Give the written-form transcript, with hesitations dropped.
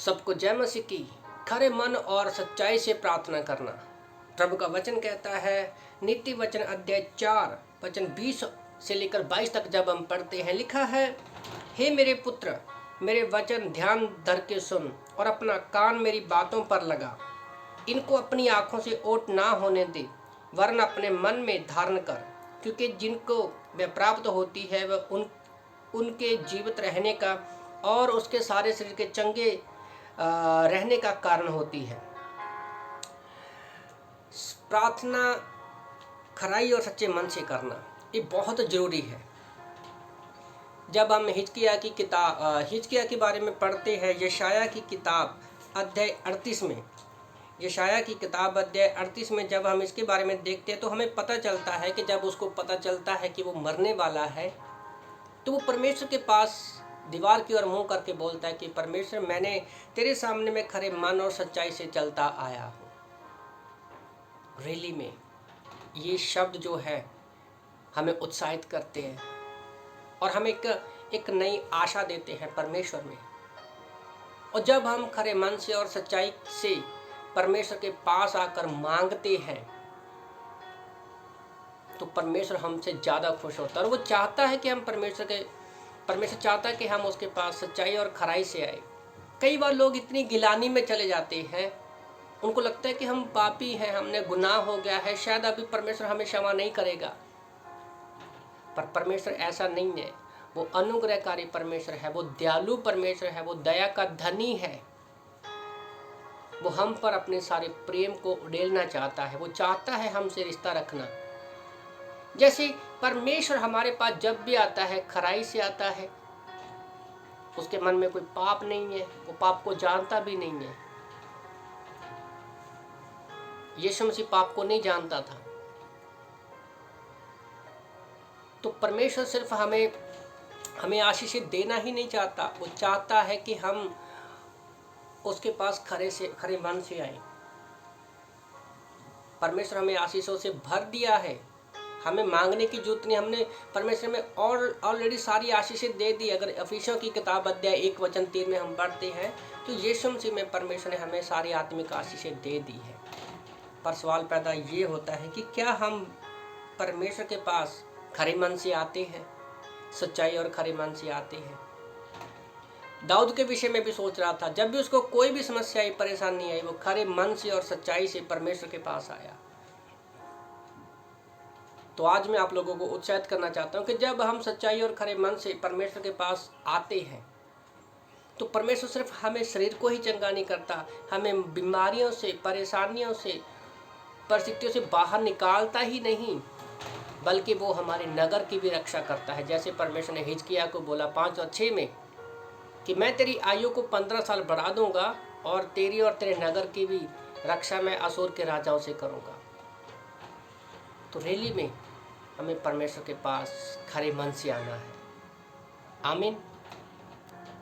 सबको जय मसीह की। खरे मन और सच्चाई से प्रार्थना करना। प्रभु का वचन कहता है, नीति वचन अध्याय 4 वचन 20 से लेकर 22 तक जब हम पढ़ते हैं, लिखा है, हे मेरे पुत्र, मेरे वचन ध्यान धर के सुन और अपना कान मेरी बातों पर लगा। इनको अपनी आँखों से ओट ना होने दे, वरन अपने मन में धारण कर, क्योंकि जिनको वह प्राप्त होती है वह उनके जीवित रहने का और उसके सारे शरीर के चंगे रहने का कारण होती है। प्रार्थना खराई और सच्चे मन से करना ये बहुत ज़रूरी है। जब हम हिजकिय्याह के बारे में पढ़ते हैं, यशायाह की किताब अध्याय 38 में, यशायाह की किताब अध्याय 38 में जब हम इसके बारे में देखते हैं तो हमें पता चलता है कि जब उसको पता चलता है कि वो मरने वाला है, तो वो परमेश्वर के पास दीवार की ओर मुंह करके बोलता है कि परमेश्वर, मैंने तेरे सामने में खरे मन और सच्चाई से चलता आया हूँ। रियली में ये शब्द जो है हमें उत्साहित करते हैं और हमें एक नई आशा देते हैं परमेश्वर में। और जब हम खरे मन से और सच्चाई से परमेश्वर के पास आकर मांगते हैं तो परमेश्वर हमसे ज़्यादा खुश होता है और वो चाहता है कि हम परमेश्वर चाहता है कि हम उसके पास सच्चाई और खराई से आए। कई बार लोग इतनी गिलानी में चले जाते हैं, उनको लगता है कि हम पापी हैं, हमने गुनाह हो गया है, शायद अभी परमेश्वर हमें क्षमा नहीं करेगा। पर परमेश्वर ऐसा नहीं है। वो अनुग्रहकारी परमेश्वर है, वो दयालु परमेश्वर है, वो दया का धनी है। वो हम पर अपने सारे प्रेम को उड़ेलना चाहता है। वो चाहता है हमसे रिश्ता रखना। जैसे परमेश्वर हमारे पास जब भी आता है, खराई से आता है। उसके मन में कोई पाप नहीं है, वो पाप को जानता भी नहीं है। यीशु मसीह पाप को नहीं जानता था। तो परमेश्वर सिर्फ हमें आशीषें देना ही नहीं चाहता, वो चाहता है कि हम उसके पास खरे मन से आए। परमेश्वर हमें आशीषों से भर दिया है, हमें मांगने की जरूरत नहीं। हमने परमेश्वर में ऑलरेडी सारी आशीषें दे दी। अगर इफिसियों की किताब अध्याय 1 वचन 3 में हम पढ़ते हैं तो यीशु मसीह में परमेश्वर ने हमें सारी आत्मिक आशीषें दे दी है। पर सवाल पैदा ये होता है कि क्या हम परमेश्वर के पास खरे मन से आते हैं, सच्चाई और खरे मन से आते हैं? दाऊद के विषय में भी सोच रहा था, जब भी उसको कोई भी समस्या आई, परेशानी आई, वो खरे मन से और सच्चाई से परमेश्वर के पास आया। तो आज मैं आप लोगों को उत्साहित करना चाहता हूँ कि जब हम सच्चाई और खरे मन से परमेश्वर के पास आते हैं तो परमेश्वर सिर्फ हमें शरीर को ही चंगा नहीं करता, हमें बीमारियों से, परेशानियों से, परिस्थितियों से बाहर निकालता ही नहीं, बल्कि वो हमारे नगर की भी रक्षा करता है। जैसे परमेश्वर ने हिजकिय्याह को बोला 5 और 6 में कि मैं तेरी आयु को 15 साल बढ़ा दूंगा और तेरी और तेरे नगर की भी रक्षा मैं असूर के राजाओं से करूंगा। तो रियली में हमें परमेश्वर के पास खरे मन से आना है। आमीन।